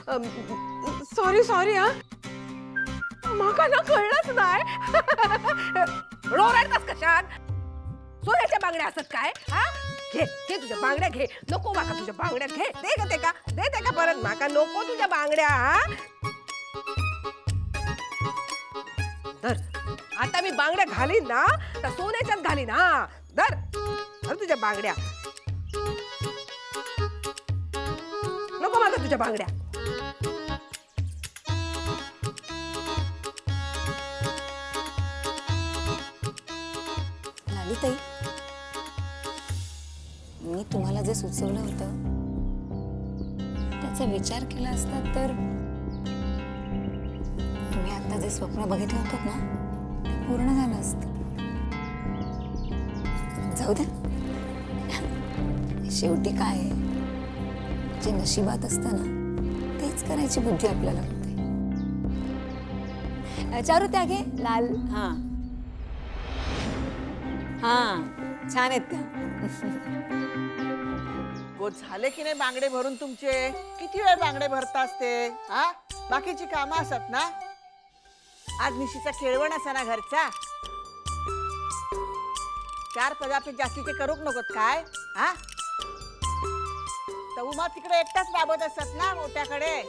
Sorry sorry हा माका ना कळलंच नाही रोरडतास कशात सोन्याच्या बांगड्या असत काय हा घे घे तुझ्या बांगड्या घे नको माका तुझ्या बांगड्या घे दे का परत माका नको तुझ्या बांगड्या हा धर आता मी बांगड्या घालीन ना तर सोन्याच्याच घालीन हा धर धर तुझ्या बांगड्या नको माका तुझ्या बांगड्या ताई मी तुम्हाला जे सुचवलं होतं त्याचा विचार केला असता तर तुम्ही आता जे स्वप्न बघितलं होतं ना ते पूर्ण झालं असतं. जाऊ दे शेवटी काय आहे जे नशिबात असतं ना तेच करायची बुद्धी आपल्याला होते. चारू त्या घे लाल. हा हा छान आहेत का गो झाले की नाही बांगडे भरून तुमचे किती वेळ बांगडे भरतास ते हा बाकीची कामं असत ना आज निशीचा केळवण असा ना घरचा 4 पदार्थ जास्तीचे करूक नकोत काय हा तर उमा तिकडे एकटाच राबत असत ना मोठ्याकडे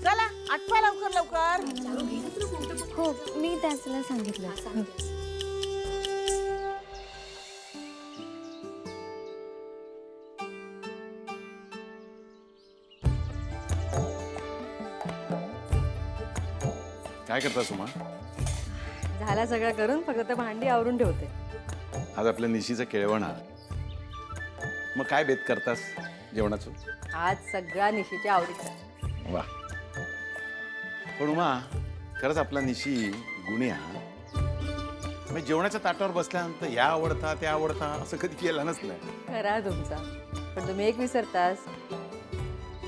चला आठवा लवकर लवकर. हो मी त्याला सांगितलं. काय करता सुमा? झाला सगळं करून फक्त भांडी आवरून ठेवते. आज आपल्या निशीचं केळवण आहे. मग काय बेत करतास जेवणाचं? आज सगळा निशीच्या आवडीचा. वा पण उमा खरंच आपला निशी गुणी हा. म्हणजे जेवणाच्या ताटावर बसल्यानंतर या आवडता त्या आवडता असं कधी केलं नसलं. खरा आहे तुमचा. पण तुम्ही एक विसरतास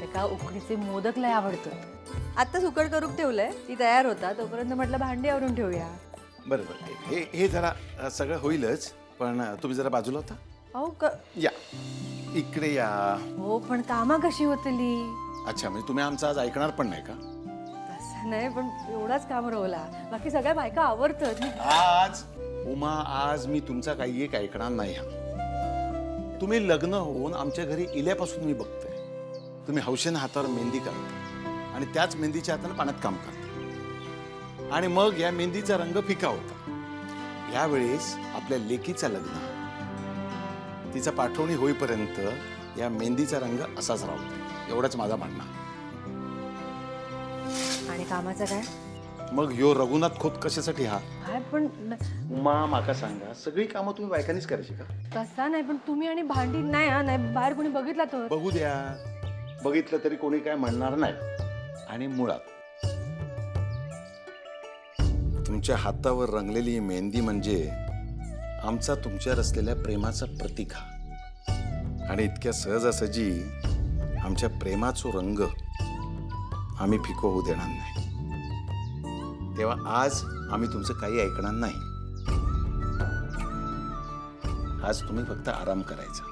एका उकडीचे मोदक लय आवडतात. आत्ताच उकड करून ठेवलंय ती तयार होता तोपर्यंत म्हटलं भांडी आवरून ठेवूया. बरं बरं हे जरा सगळं होईलच पण तुम्ही जरा बाजूला होता. अहो या इकडे या. हो पण कामा कशी होतली. अच्छा म्हणजे तुम्ही आमचं आज ऐकणार पण नाही का? तसं नाही पण एवढाच काम रोवला बाकी सगळ्या बायका आवडतात. आज उमा आज मी तुमचा काही एक ऐकणार नाही हा. तुम्ही लग्न होऊन आमच्या घरी इल्यापासून मी बघतोय तुम्ही हौशेनं हातावर मेहंदी करता आणि त्याच मेहंदीच्या हाताने पाण्यात काम करता आणि मग या मेहंदीचा रंग फिका होता. यावेळेस आपल्या लेकीचं लग्न तिचा पाठवणी होईपर्यंत या मेहंदीचा रंग असाच राहतो एवढंच माझा म्हणणं. आणि कामाचं काय मग ह्यो रघुनाथ खोत कशासाठी हा? काय पण उमा माका सांगा सगळी कामं तुम्ही बायकांनीच करायची का? तसा नाही पण तुम्ही आणि भांडी नाही हा नाही बाहेर कोणी बघितला तर. बघू द्या बघितलं तरी कोणी काय म्हणणार नाही. आणि मुळात तुमच्या हातावर रंगलेली मेहंदी म्हणजे आमचा तुमच्यावर असलेल्या प्रेमाचा प्रतीक हा. आणि इतक्या सहजासहजी आमच्या प्रेमाचा रंग आम्ही फिको होऊ देणार नाही. तेव्हा आज आम्ही तुमचं काही ऐकणार नाही. आज तुम्ही फक्त आराम करायचा.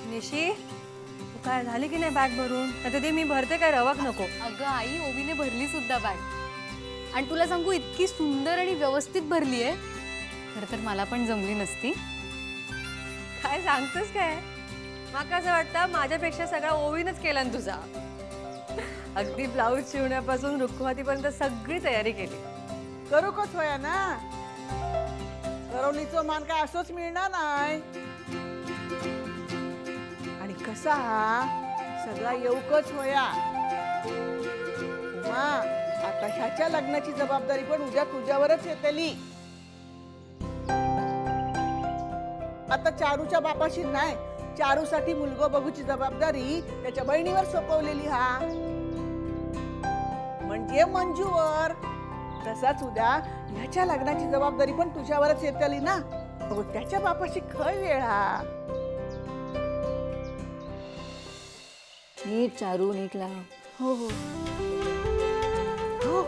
निशी तू काय झाली की नाही बॅग भरून आता ते मी भरते काय रवाक नको. अगं आई ओवीने भरली सुद्धा बॅग आणि तुला सांगू इतकी सुंदर आणि व्यवस्थित भरली आहे. खरं तर मला पण जमली नसती. काय सांगतोस काय माका असं वाटतं माझ्यापेक्षा सगळा ओवीनच केला ना तुझा. अगदी ब्लाऊज शिवण्यापासून रुखवातीपर्यंत सगळी तयारी केली. करूकच होया ना करवलीचं मान काय असंच मिळणार नाही. आणि कसा हा सगळा येऊकच होया. उमा आता ह्याच्या लग्नाची जबाबदारी पण उद्या तुझ्यावरच येतली. आता चारूच्या बापाशी नाही चारूसाठी मुलगा बघूची जबाबदारी त्याच्या बहिणीवर सोपवलेली हा. म्हणजे मंजूवर तसाच उद्या ह्याच्या लग्नाची जबाबदारी पण तुझ्यावरच येतली ना. त्याच्या बापाशी खय वेळ हा. नीट चारू नीट लाव. हो हो हो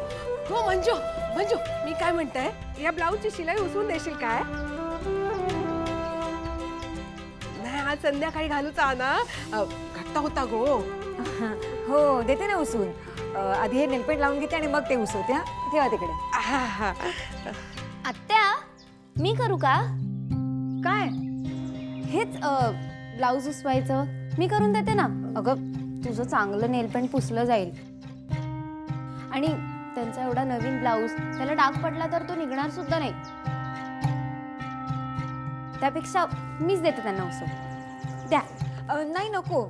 हो मंजू मंजू मी काय म्हणताय या ब्लाऊजची शिलाई उसवून देशील काय नाही आज संध्याकाळी घालूचा ना घट्ट होता गो. हो देते ना उसवून. आधी हे नेलपेंट लावून घेते आणि मग ते उसवते. हा ठेवा तिकडे. आहा. आत्या मी करू का काय हेच ब्लाऊज उसवायचं मी करून देते ना. अगं तुझं चांगलं नेलपेंट पुसलं जाईल आणि त्यांचा एवढा नवीन ब्लाऊज त्याला डाग पडला तर तो निघणार सुद्धा नाही. त्यापेक्षा मीच देते त्यांना उसव द्या. नाही नको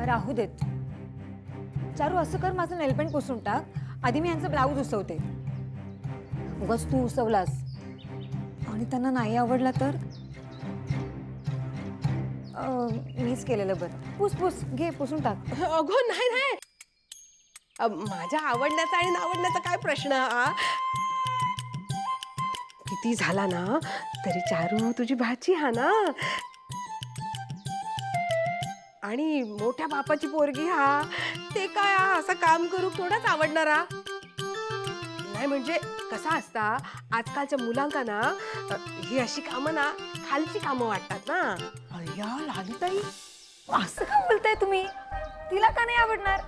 राहू देत. चारू असं कर माझं नेलपेंट पुसून टाक. आधी मी यांचं ब्लाऊज उसवते. उगाच तू उसवलास आणि त्यांना नाही आवडला तर मीच केलेलं बरं. पुस पुस घे पुसून टाक. अगो नाही नाही माझ्या आवडण्याचा आणि नावडण्याचा काय प्रश्न किती झाला ना तरी चारू तुझी भाची हा ना आणि मोठ्या बापाची पोरगी हा ते काय असं काम करू थोडाच आवडणारा नाही. म्हणजे कसा असता आजकालच्या मुलांका ना ही अशी कामं ना खालची कामं वाटतात ना. अय्या लालिताई असं का बोलताय तुम्ही? तिला का नाही आवडणार?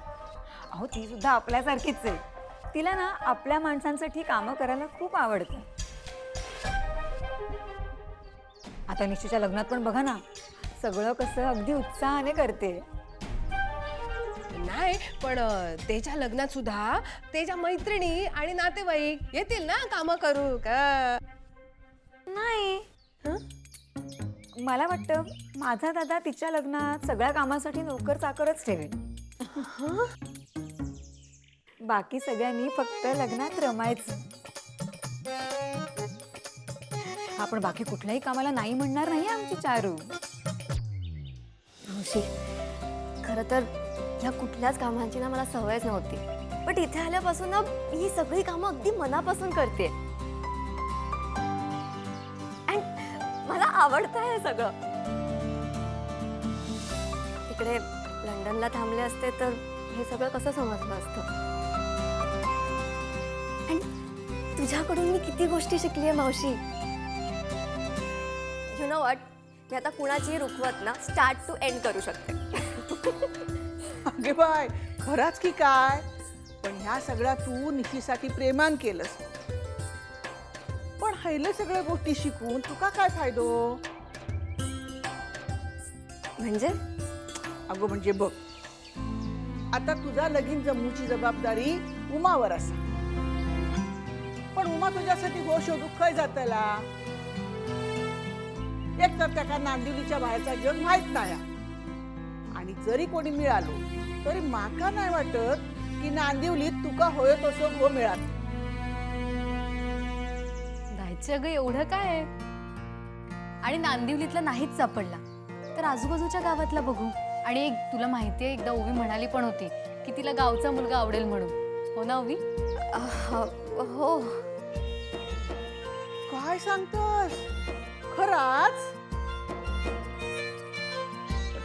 अहो ती सुद्धा आपल्यासारखीच आहे. तिला ना आपल्या माणसांसाठी कामं करायला खूप आवडतं. आता निश्चितच्या लग्नात पण बघा ना सगळं कसं अगदी उत्साहाने करते. नाही पण त्याच्या लग्नात सुद्धा त्याच्या मैत्रिणी आणि नातेवाईक येतील ना कामं करू का नाही मला वाटतं माझा दादा तिच्या लग्नात सगळ्या कामासाठी नोकर चाकरच ठेवेल. बाकी सगळ्यांनी फक्त लग्नात रमायचं. आपण बाकी कुठल्याही कामाला नाही म्हणणार नाही आमची चारू. मावशी खरं तर ह्या कुठल्याच कामांची ना मला सवयच नव्हती. पण इथे आल्यापासून ना ही सगळी कामं अगदी मनापासून करते आणि मला आवडतं हे सगळं. तिकडे लंडनला थांबले असते तर हे सगळं कसं समजलं असतं. आणि तुझ्याकडून मी किती गोष्टी शिकलीये मावशी. यु नो व्हॉट मी आता कुणाची रुखवत ना स्टार्ट टू एंड करू शकते. अगे बाय खराच की काय. पण ह्या सगळ्या तू निशीसाठी प्रेमान केलंस. पण हैले सगळ्या गोष्टी शिकून तुका काय फायदो? म्हणजे अगो म्हणजे बघ आता तुझा लगीन जमूची जबाबदारी उमावर असा. पण उमा तुझ्यासाठी गोष्ट शोधूक खय जातला. एक तर त्याका नांदिवलीच्या बाहेरचा जग माहित नाही आणि जरी कोणी मिळालो तरी माका नाही वाटत की नांदिवलीत तुका होय तसं गो मिळात. जायचं अगं एवढं काय आहे? आणि नांदिवलीतला नाहीच सापडला तर आजूबाजूच्या गावातला बघू. आणि एक तुला माहितीये एकदा ओवी म्हणाली पण होती की तिला गावचा मुलगा आवडेल म्हणून. हो ना ओवी? हो काय सांगतोस खराच?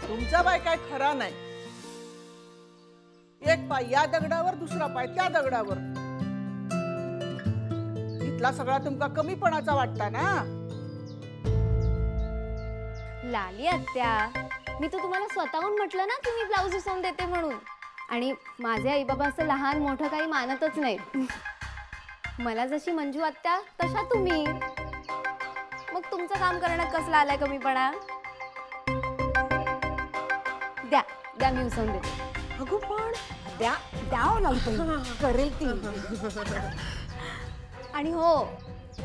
तुमचा बाय काय खरा नाही. एक पाय या दगडावर दुसरा पाय त्या दगडावर. इथला सगळा तुमका कमीपणाचा वाटता ना. लाली आत्या मी तर तुम्हाला स्वतःहून म्हटलं ना की मी ब्लाऊज उसवून देते म्हणून. आणि माझे आई बाबा असं लहान मोठं काही मानतच नाही. मला जशी मंजू आत्या तशा तुम्ही. मग तुमचं काम करण्यात कसला आलाय कमीपणा? द्या द्या मी उसवून देते. अगो पण द्या द्यावं लागतं करेल ती. आणि हो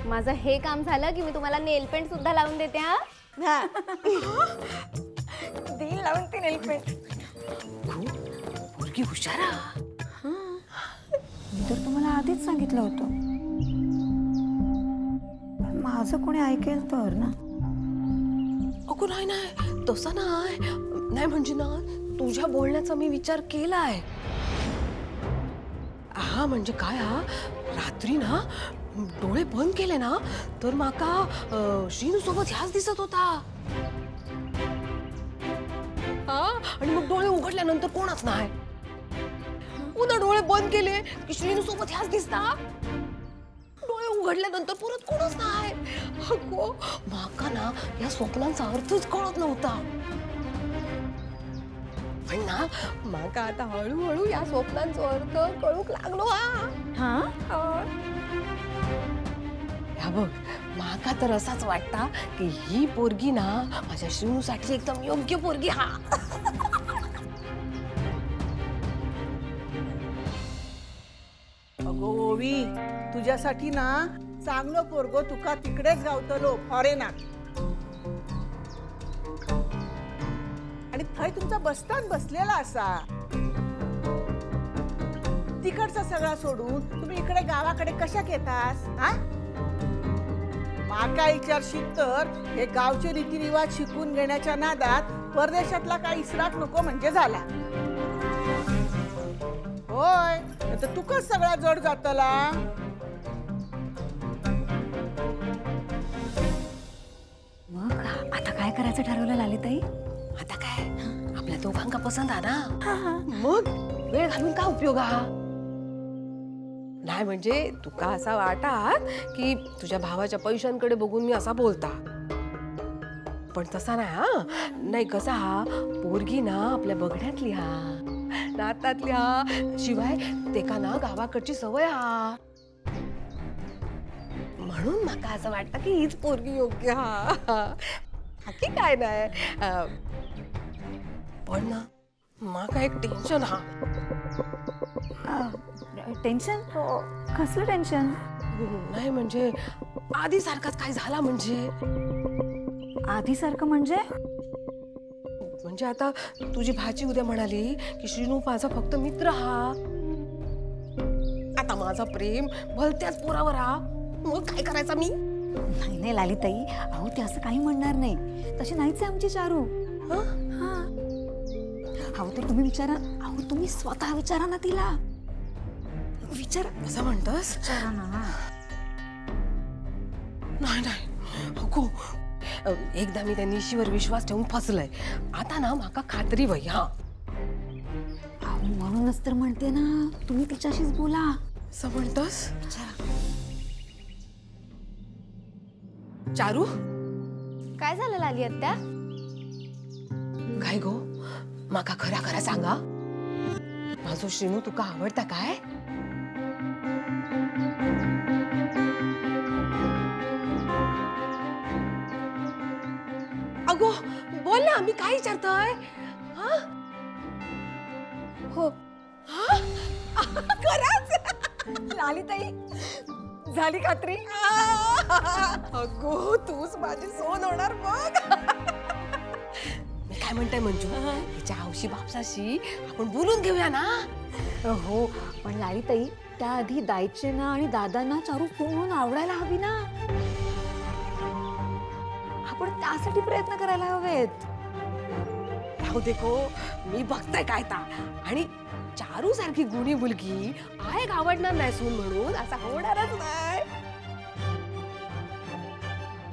माझं हे काम झालं की मी तुम्हाला नेल पेंट सुद्धा लावून देते. हा देईल लावून ती नेलपेंट. पोरगी हुशारा. मी तर तुम्हाला आधीच सांगितलं होतं. माझं कोणी ऐकेल तर ना. अगो नाही नाही तसं नाही म्हणजे ना तुझ्या बोलण्याचा मी विचार केलाय. हा म्हणजे काय हा रात्री ना डोळे बंद केले ना तर माका श्रीनू सोबत ह्याच दिसत होता. हा आणि मग डोळे उघडल्यानंतर उघडल्यानंतर कोणच नाही. पुन्हा डोळे बंद केले की श्रीनू सोबत ह्याच दिसता. डोळे उघडल्यानंतर परत कोणच नाही. अगो माका ना या स्वप्नांचा अर्थच कळत नव्हता. पण ना माका आता हळूहळू या स्वप्नांचा अर्थ कळूक लागलो. हा बघ, माका तर असाच वाटता की ही पोरगी ना माझ्या श्रीनूसाठी एकदम योग्य पोरगी. हा अगो ओवी, तुझ्यासाठी ना चांगलं पोरगो तुका तिकडेच गावतलो फॉरेनाक. आणि थंय तुमचा बसतान बसलेला असा. तिकडचा सगळा सोडून तुम्ही इकडे गावाकडे कशाक येतास? हा, माका विचारशील तर हे गावचे रीतिरिवाज शिकून घेण्याच्या नादात परदेशातला काय इसराक नको म्हणजे झाला. होय, तर तुकाच सगळा जड जातला. मग आता काय करायचं ठरवलं लालीताई? आता काय आपल्या दोघांका पसंत आहे ना, मग वेळ घालून का उपयोग हा? नाही म्हणजे तुका असा वाटात की तुझ्या भावाच्या पैशांकडे बघून मी असा बोलता, पण तसा नाही. हा नाही, कसा हा पोरगी ना आपल्या बघण्यातली हा, नातातली हा, शिवाय तेका ना गावाकडची सवय हा. म्हणून माका असं वाटतं की हीच पोरगी योग्य हा. बाकी काय नाही. पण ना माका एक टेन्शन हा. टेन्शन? कसलं टेन्शन? नाही म्हणजे आधी सारखाच काय झाला म्हणजे. आधीसारखं म्हणजे? म्हणजे आता तुझी भाची उद्या म्हणाली की श्रीनू माझा फक्त मित्र हा. आता माझा प्रेम भलत्याच पोरावर हा. मग काय करायचा मी? नाही नाही लालीताई, अहो ते असं काही म्हणणार नाही. तशी नाहीच आहे आमची चारू. हा, अहो तर तुम्ही विचारा. अहो तुम्ही स्वतः विचारा ना तिला. विचार असं म्हणतस? विचारा ना. नाही नाही अगो, एकदा मी त्या निशीवर विश्वास ठेवून फसलय. आता ना माका खात्री वय. हा, अहो म्हणूनच तर म्हणते ना, तुम्ही तिच्याशीच बोला. असं म्हणतस? चारू, काय झालं लाली आत्या? काय गो, माका खरा खरा सांगा, माझो श्रीनू तुका आवडता काय? अगो बोल ना, मी काय विचारतोय? हा? हो. हा? खरंच? लालीताई, झाली खात्री? अगो तूच माझी सोन होणार बघ. मी काय म्हणताय मंजू, हिच्या हौशी बापसाशी आपण बोलून घेऊया ना. हो, पण लालीताई त्याआधी दायचेना आणि दादांना चारू पूर्ण आवडायला हवी ना. आपण त्यासाठी प्रयत्न करायला हवेत. राहू देखो, मी बघताय काय ता. आणि चारू सारखी गुणी मुलगी आहे आवडणार नाही सून म्हणून असं होणारच नाही.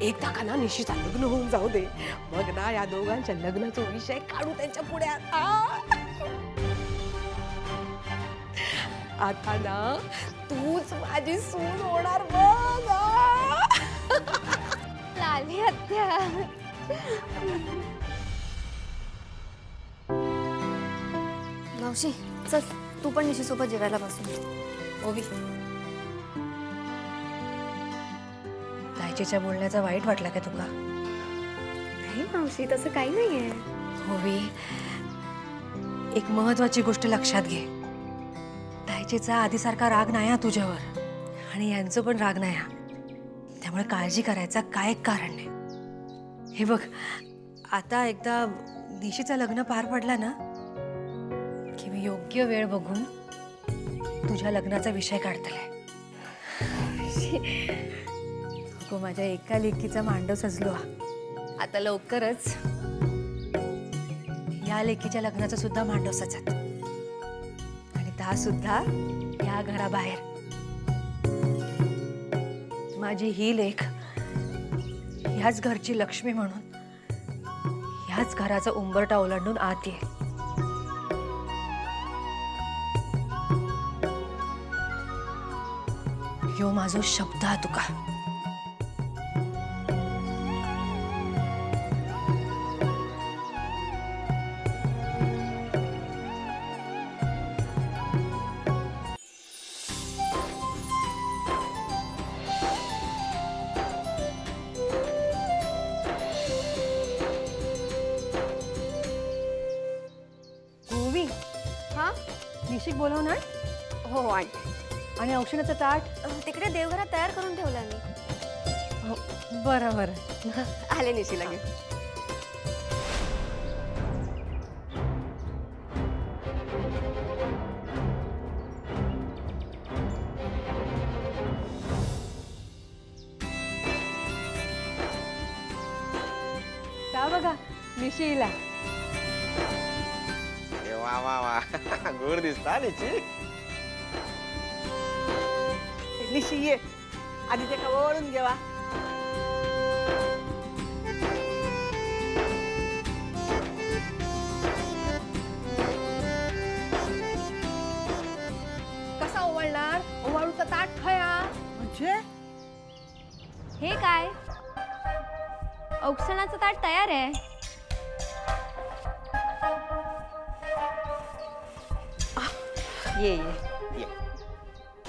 एकदा का ना निशीचं लग्न होऊन जाऊ दे, मग ना या दोघांच्या लग्नाचा विषय काढू त्यांच्या पुढे. आता ना तूच माझी सून होणार बघ. लाली आत्या. मावशी चल, तू पण निशीसोबत जेवायला बसून. ओवी, दायचेच्या बोलण्याचा वाईट वाटला का तुका? नाही मावशी, तसं काही नाहीये. ओवी, एक महत्वाची गोष्ट लक्षात घे. दायचेचा आधीसारखा राग नाही हा तुझ्यावर, आणि यांचं पण राग नाही हा. त्यामुळे काळजी करायचा काय कारण नाही. हे बघ, आता एकदा निशीचं लग्न पार पडला ना की मी योग्य वेळ बघून तुझ्या लग्नाचा विषय काढतलाय. हो, माझ्या एका लेकीचा मांडव सजलो हा. आता लवकरच या लेकीच्या लग्नाचा सुद्धा मांडव सजत, आणि त्या सुद्धा या घराबाहेर. माझी ही लेक ह्याच घरची लक्ष्मी म्हणून ह्याच घराचा उंबरठा ओलांडून आत येईल. ह्यो माझो शब्द हा तुका. ओवी, हा निशिक बोलवणार हो आण. आणि औषणाचं ताट. तिकडे देवघरात तयार करून ठेवला मी. बरं बरं. आले निशीला घेऊन. का बघा निशीला. ए वा वा वा गोड दिसता निची. निशी ये आधी ते का ओळून घेवा. कसा ओवाळणार? ओवाळूचा ताट खया. म्हणजे हे काय औक्षणाचं ताट तयार आहे. ये ये.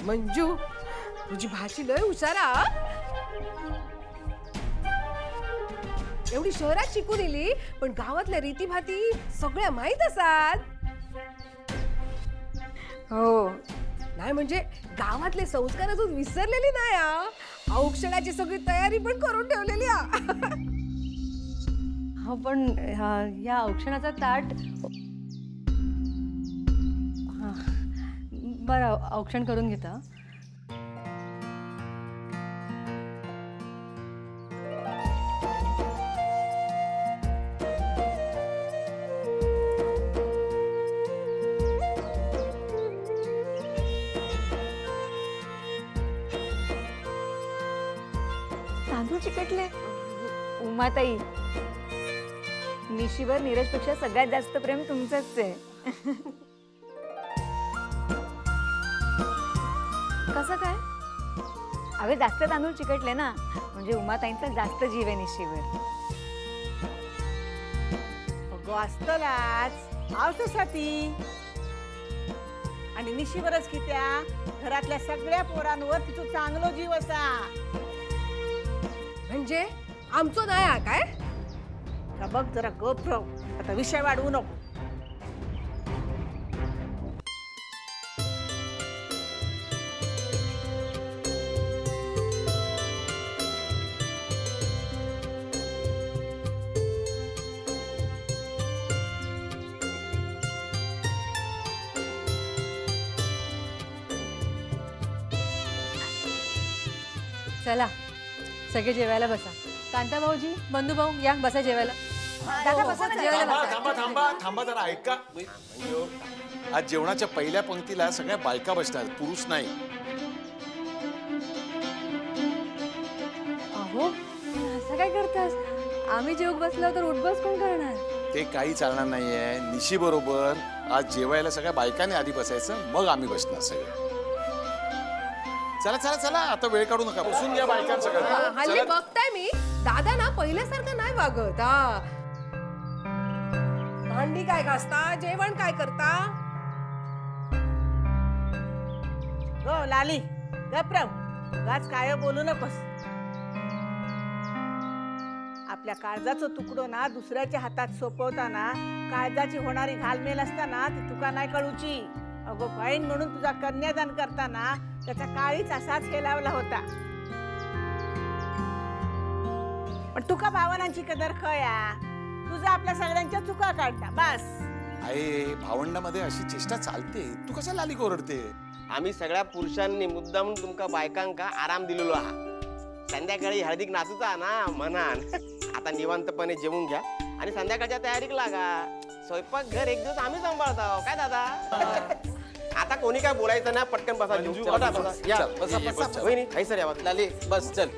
मंजू, तुझी भाची लय हुशार हा. एवढी शहरात शिकून दिली पण गावातल्या रीतीभाती सगळ्या माहीत असतात. हो. नाही म्हणजे गावातले संस्कार अजून विसरलेली नाही हा. औक्षणाची सगळी तयारी पण करून ठेवलेली हा. हो पण या औक्षणाचा ताट. हा. बरं औक्षण करून घेता. तांदूळ चिकटले. उमाताई, निशीवर नीरजपेक्षा सगळ्यात जास्त प्रेम तुमचंच आहे. कसं काय? अगं जास्त तांदूळ चिकटले ना म्हणजे उमाताईंचा जास्त जीव आहे निशीवर. अगो असतलाच आवच्यासाठी. आणि निशीवरच की त्या घरातल्या सगळ्या पोरांवर तिचं चांगलं जीव असा. म्हणजे आमचं नाही हा काय? का बघ जरा गप राहू. आता विषय वाढवू नको. चला सगळे जेवायला बसा. कांता भाऊजी, बंधू भाऊ या बसा जेवायला. दादा बसा ना जेवायला थांबा बसा. थांबा थांबा थांबा जरा ऐका. आज जेवणाच्या पहिल्या पंक्तीला सगळ्या बायका बसणार, पुरुष नाही. अहो असं काय करतास? आम्ही जेवू बसलो तर उठबस कोण करणार? ते काही चालणार नाहीये. निशी बरोबर आज जेवायला सगळ्या बायकांनी आधी बसायचं, मग आम्ही बसणार सगळे. चला चला चला आता वेळ काढू नका, बसून घ्या बायकांसगळं. हल्ली बघताय मी दादा ना पहिल्यासारखं नाही वागत हा. भांडी काय घासता, जेवण काय करता? हो लाली गप राहू. उगाच काय बोलू नकोस. आपल्या काळजाचं तुकडो ना दुसऱ्याच्या हातात सोपवताना काळजाची होणारी घालमेल असताना ती तुका नाही कळूची. अगो बहीण म्हणून तुझा कन्यादान करताना त्याचा काळीच असाच हेलावला होता. पण तुका भावनांची कदर कया. तुझा आपल्या सगळ्यांच्या चुका काढता बस. आहे भावंडामध्ये अशी चेष्टा चालते, तू कशाला आली ओरडते? आम्ही सगळ्या पुरुषांनी मुद्दाम तुमका बायकांका आराम दिलेलो आहा. संध्याकाळी हळदीक नाचूचा ना म्हणान. आता निवांतपणे जेवून घ्या आणि संध्याकाळच्या तयारीक लागा. स्वयंपाक घर एक दिवस आम्ही सांभाळतो काय दादा. आता कोणी काय बोलायचं ना, पटकन बसा. मंजू, बसा, बसा. या चल, बसा ये, बसा. बस, चल. वहिनी, हाय सर या लाली बस चल.